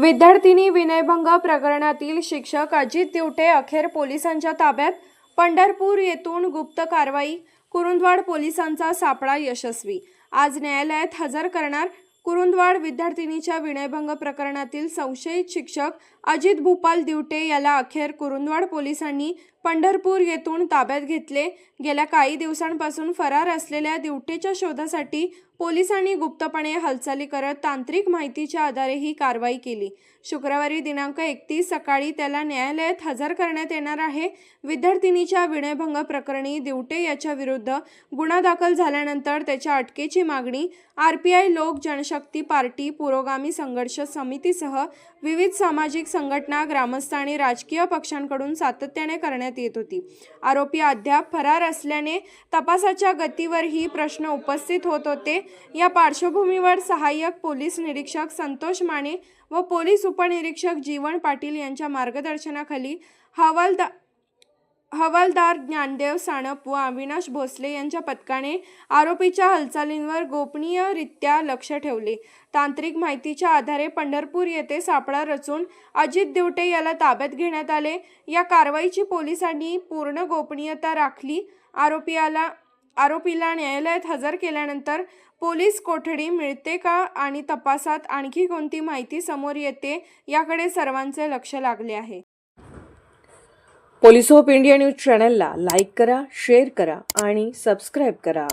विद्यार्थिनी विनयभंग प्रकरणातील शिक्षक अजित दिवटे अखेर पोलिसांच्या ताब्यात. पंढरपूर येथून गुप्त कारवाई. कुरुंदवाड पोलिसांचा सापळा यशस्वी. आज न्यायालयात हजर करणार. कुरुंदवाड विद्यार्थिनीच्या विनयभंग प्रकरणातील संशयित शिक्षक अजित भूपाल दिवटे याला अखेर कुरुंदवाड पोलिसांनी पंढरपूर येथून ताब्यात घेतले. गेल्या काही दिवसांपासून फरार असलेल्या दिवटेच्या शोधासाठी पोलिसांनी गुप्तपणे हालचाली करत तांत्रिक माहितीच्या आधारे ही कारवाई केली. शुक्रवारी दिनांक 31 सकाळी त्याला न्यायालयात हजर करण्यात येणार आहे. विद्यार्थिनीच्या विनयभंग प्रकरणी दिवटे याच्या विरुद्ध गुन्हा दाखल झाल्यानंतर त्याच्या अटकेची मागणी RPI लोक जनशक्ती पार्टी, पुरोगामी संघर्ष समितीसह विविध सामाजिक संघटना, ग्रामस्थ आणि राजकीय पक्षांकडून सातत्याने करण्यात येत होती. आरोपी अद्याप फरार असल्याने तपासाच्या गतीवरही प्रश्न उपस्थित होत होते. या पार्श्वभूमीवर सहाय्यक पोलीस निरीक्षक संतोष माने व पोलीस उपनिरीक्षक जीवन पाटील यांच्या मार्गदर्शनाखाली हवालदार ज्ञानदेव सानप व अविनाश भोसले यांच्या पथकाने आरोपीच्या हालचालींवर गोपनीयरित्या लक्ष ठेवले. तांत्रिक माहितीच्या आधारे पंढरपूर येथे सापळा रचून अजित दिवटे याला ताब्यात घेण्यात आले. या कारवाईची पोलिसांनी पूर्ण गोपनीयता राखली. आरोपीला न्यायालयात हजर केल्यानंतर पोलीस कोठडी मिळते का आणि तपासात आणखी कोणती माहिती समोर येते याकडे सर्वांचे लक्ष लागले आहे. पोलीस ऑफ इंडिया न्यूज चॅनलला लाईक करा, शेअर करा आणि सबस्क्राईब करा.